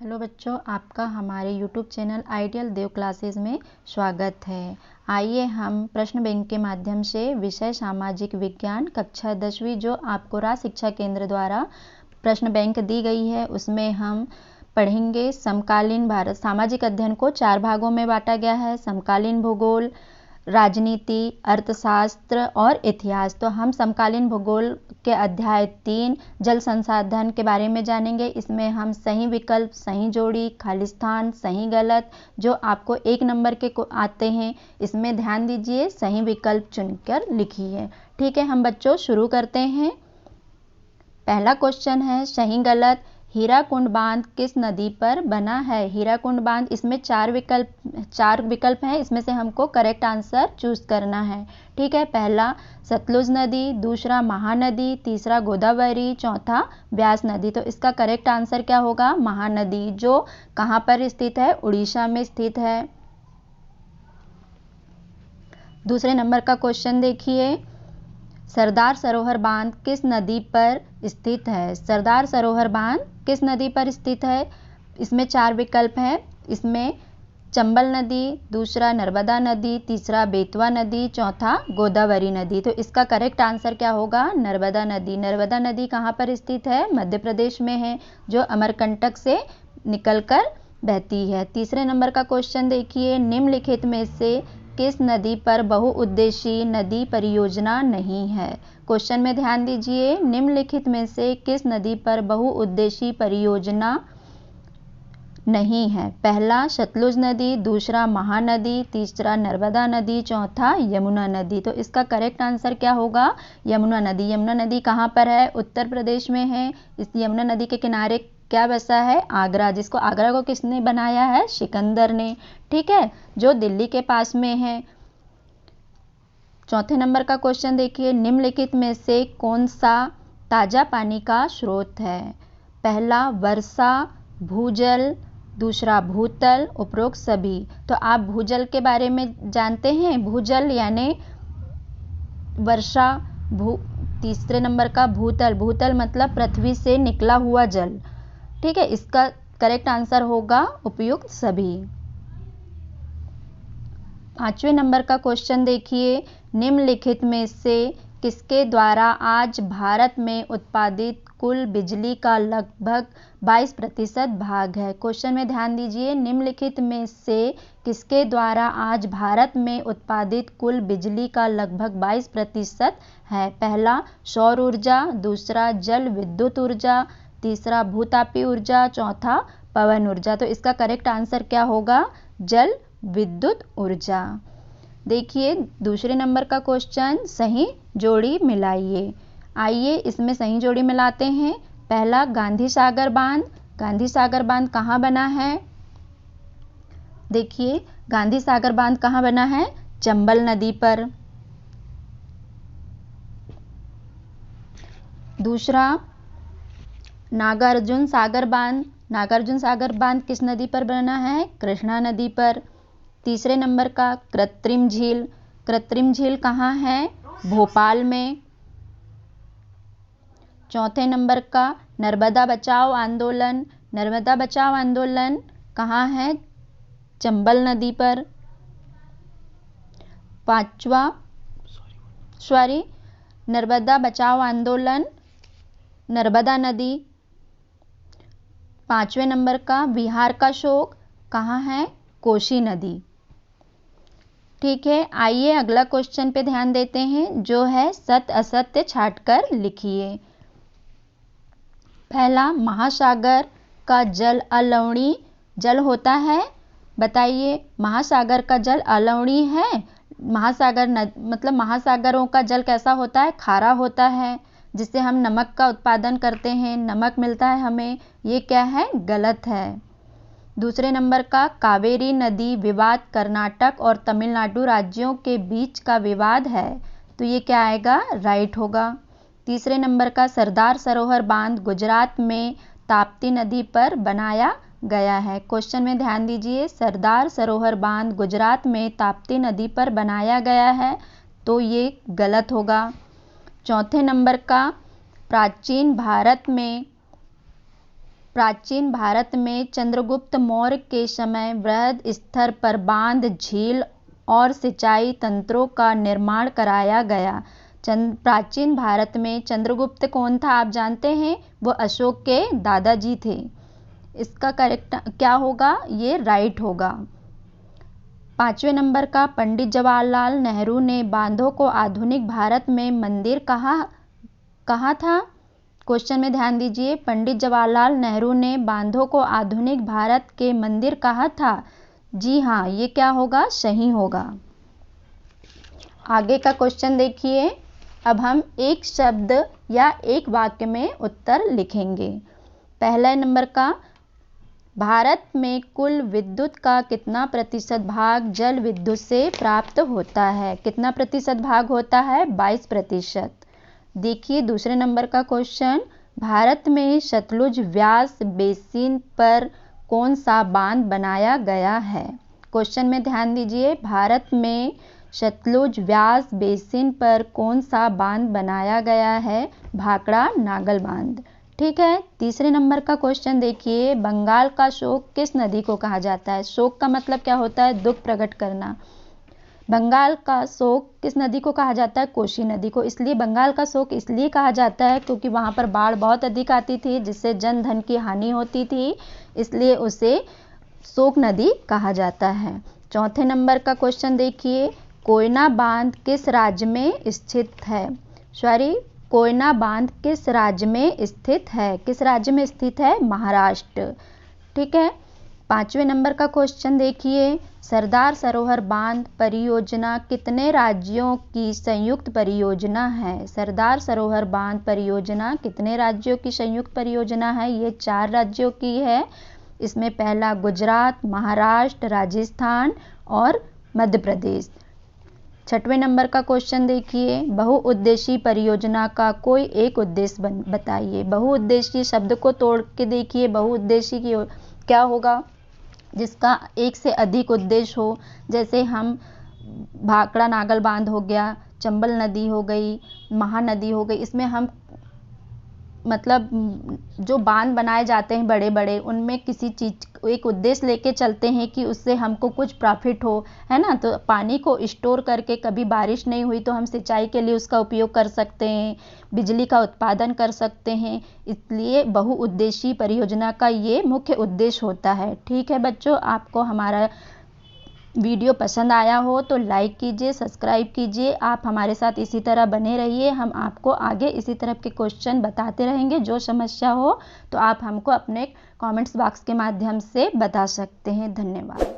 Hello बच्चों, आपका हमारे यूट्यूब चैनल आइडियल देव क्लासेस में स्वागत है। आइए हम प्रश्न बैंक के माध्यम से विषय सामाजिक विज्ञान कक्षा 10वीं जो आपको राज शिक्षा केंद्र द्वारा प्रश्न बैंक दी गई है उसमें हम पढ़ेंगे। समकालीन भारत सामाजिक अध्ययन को 4 भागों में बांटा गया है। समकालीन भूगोल, राजनीति, अर्थशास्त्र और इतिहास। तो हम समकालीन भूगोल के अध्याय 3 जल संसाधन के बारे में जानेंगे। इसमें हम सही विकल्प, सही जोड़ी, खालिस्तान, सही गलत जो आपको 1 नंबर के आते हैं इसमें ध्यान दीजिए, सही विकल्प चुनकर लिखिए। ठीक है, हम बच्चों शुरू करते हैं। पहला क्वेश्चन है सही गलत। हीराकुंड बांध किस नदी पर बना है? हीराकुंड बांध, इसमें 4 विकल्प हैं, इसमें से हमको करेक्ट आंसर चूज करना है। ठीक है, पहला सतलुज नदी, दूसरा महानदी, तीसरा गोदावरी, चौथा ब्यास नदी। तो इसका करेक्ट आंसर क्या होगा? महानदी, जो कहाँ पर स्थित है? उड़ीसा में स्थित है। दूसरे नंबर का क्वेश्चन देखिए, सरदार सरोवर बांध किस नदी पर स्थित है? सरदार सरोवर बांध किस नदी पर स्थित है? इसमें 4 विकल्प हैं, इसमें चंबल नदी, दूसरा नर्मदा नदी, तीसरा बेतवा नदी, चौथा गोदावरी नदी। तो इसका करेक्ट आंसर क्या होगा? नर्मदा नदी। नर्मदा नदी कहाँ पर स्थित है? मध्य प्रदेश में है, जो अमरकंटक से निकलकर बहती है। तीसरे नंबर का क्वेश्चन देखिए, निम्नलिखित में से किस नदी पर बहुउद्देशीय नदी परियोजना नहीं है? क्वेश्चन में ध्यान दीजिए, निम्नलिखित में से किस नदी पर बहुउद्देशीय परियोजना नहीं है? पहला सतलुज नदी, दूसरा महानदी, तीसरा नर्मदा नदी, चौथा यमुना नदी। तो इसका करेक्ट आंसर क्या होगा? यमुना नदी। यमुना नदी कहाँ पर है? उत्तर प्रदेश में है। इस यमुना नदी के किनारे क्या बसा है? आगरा, जिसको आगरा को किसने बनाया है? सिकंदर ने। ठीक है, जो दिल्ली के पास में है। चौथे नंबर का क्वेश्चन देखिए, निम्नलिखित में से कौन सा ताजा पानी का स्रोत है? पहला वर्षा, भूजल, दूसरा भूतल, उपरोक्त सभी। तो आप भूजल के बारे में जानते हैं? भूजल यानी वर्षा, तीसरे नंबर का भूतल, भूतल मतलब पृथ्वी से निकला हुआ जल। ठीक है, इसका करेक्ट आंसर होगा उपयुक्त सभी। 5वें नंबर का क्वेश्चन देखिए, निम्नलिखित में से किसके द्वारा आज भारत में उत्पादित कुल बिजली का लगभग 22% भाग है? क्वेश्चन में ध्यान दीजिए, निम्नलिखित में से किसके द्वारा आज भारत में उत्पादित कुल बिजली का लगभग 22% है? पहला सौर ऊर्जा, दूसरा जल विद्युत ऊर्जा, तीसरा भूतापीय ऊर्जा, चौथा पवन ऊर्जा। तो इसका करेक्ट आंसर क्या होगा? जल विद्युत ऊर्जा। देखिए दूसरे नंबर का क्वेश्चन, सही जोड़ी मिलाइए। आइए इसमें सही जोड़ी मिलाते हैं। पहला गांधी सागर बांध, गांधी सागर बांध कहाँ बना है? देखिए गांधी सागर बांध कहाँ बना है? चंबल नदी पर। दूसरा नागार्जुन सागर बांध, नागार्जुन सागर बांध किस नदी पर बना है? कृष्णा नदी पर। तीसरे नंबर का कृत्रिम झील, कृत्रिम झील कहाँ है? भोपाल में। चौथे नंबर का नर्मदा बचाओ आंदोलन, नर्मदा बचाओ आंदोलन कहाँ है? चंबल नदी पर। नर्मदा बचाओ आंदोलन नर्मदा नदी। 5वें नंबर का बिहार का शोक कहाँ है? कोसी नदी। ठीक है, आइए अगला क्वेश्चन पे ध्यान देते हैं, जो है सत्य असत्य छांटकर लिखिए। पहला महासागर का जल अलवणीय जल होता है? बताइए, महासागर का जल अलवणीय है? महासागर मतलब महासागरों का जल कैसा होता है? खारा होता है, जिससे हम नमक का उत्पादन करते हैं, नमक मिलता है हमें। ये क्या है? गलत है। दूसरे नंबर का कावेरी नदी विवाद कर्नाटक और तमिलनाडु राज्यों के बीच का विवाद है, तो ये क्या आएगा? राइट होगा। तीसरे नंबर का सरदार सरोवर बांध गुजरात में ताप्ती नदी पर बनाया गया है। क्वेश्चन में ध्यान दीजिए, सरदार सरोवर बांध गुजरात में ताप्ती नदी पर बनाया गया है, तो ये गलत होगा। चौथे नंबर का प्राचीन भारत में प्राचीन भारत में चंद्रगुप्त मौर्य के समय वृहद स्तर पर बांध, झील और सिंचाई तंत्रों का निर्माण कराया गया। प्राचीन भारत में चंद्रगुप्त कौन था आप जानते हैं? वो अशोक के दादाजी थे। इसका करेक्ट क्या होगा? ये राइट होगा। 5वें नंबर का, पंडित जवाहरलाल नेहरू ने बांधों को आधुनिक भारत में मंदिर कहा था? क्वेश्चन में ध्यान दीजिए। पंडित जवाहरलाल नेहरू ने बांधों को आधुनिक भारत के मंदिर कहा था। जी हाँ, ये क्या होगा? सही होगा। आगे का क्वेश्चन देखिए। अब हम एक शब्द या एक वाक्य में उत्तर लिखेंगे। पहला नंबर का, भारत में कुल विद्युत का कितना प्रतिशत भाग जल विद्युत से प्राप्त होता है? कितना प्रतिशत भाग होता है? 22%। देखिए दूसरे नंबर का क्वेश्चन, भारत में सतलुज व्यास बेसिन पर कौन सा बांध बनाया गया है? क्वेश्चन में ध्यान दीजिए। भारत में सतलुज व्यास बेसिन पर कौन सा बांध बनाया गया है? भाखड़ा नागल बांध। ठीक है। तीसरे नंबर का क्वेश्चन देखिए, बंगाल का शोक किस नदी को कहा जाता है? शोक का मतलब क्या होता है? दुख प्रकट करना। बंगाल का शोक किस नदी को कहा जाता है? कोसी नदी को। इसलिए बंगाल का शोक इसलिए कहा जाता है क्योंकि वहाँ पर बाढ़ बहुत अधिक आती थी, जिससे जन धन की हानि होती थी, इसलिए उसे शोक नदी कहा जाता है। चौथे नंबर का क्वेश्चन देखिए, कोयना बांध किस राज्य में स्थित है? कोयना बांध किस राज्य में स्थित है? किस राज्य में स्थित है? महाराष्ट्र। ठीक है। 5वें नंबर का क्वेश्चन देखिए, सरदार सरोवर बांध परियोजना कितने राज्यों की संयुक्त परियोजना है? सरदार सरोवर बांध परियोजना कितने राज्यों की संयुक्त परियोजना है? ये 4 राज्यों की है। इसमें पहला गुजरात, महाराष्ट्र, राजस्थान और मध्य प्रदेश। 6वें नंबर का क्वेश्चन देखिए, बहुउद्देशीय परियोजना का कोई एक उद्देश्य बताइए। बहुउद्देशीय शब्द को तोड़ के देखिए। बहुउद्देशीय क्या होगा? जिसका एक से अधिक उद्देश्य हो। जैसे हम भाखड़ा नागल बांध हो गया, चंबल नदी हो गई, महानदी हो गई, इसमें हम मतलब जो बांध बनाए जाते हैं बड़े बड़े, उनमें किसी चीज़ एक उद्देश्य लेके चलते हैं कि उससे हमको कुछ प्रॉफिट हो, है ना। तो पानी को स्टोर करके कभी बारिश नहीं हुई तो हम सिंचाई के लिए उसका उपयोग कर सकते हैं, बिजली का उत्पादन कर सकते हैं। इसलिए बहुउद्देशीय परियोजना का ये मुख्य उद्देश्य होता है। ठीक है बच्चों, आपको हमारा वीडियो पसंद आया हो तो लाइक कीजिए, सब्सक्राइब कीजिए। आप हमारे साथ इसी तरह बने रहिए। हम आपको आगे इसी तरह के क्वेश्चन बताते रहेंगे। जो समस्या हो तो आप हमको अपने कमेंट्स बॉक्स के माध्यम से बता सकते हैं। धन्यवाद।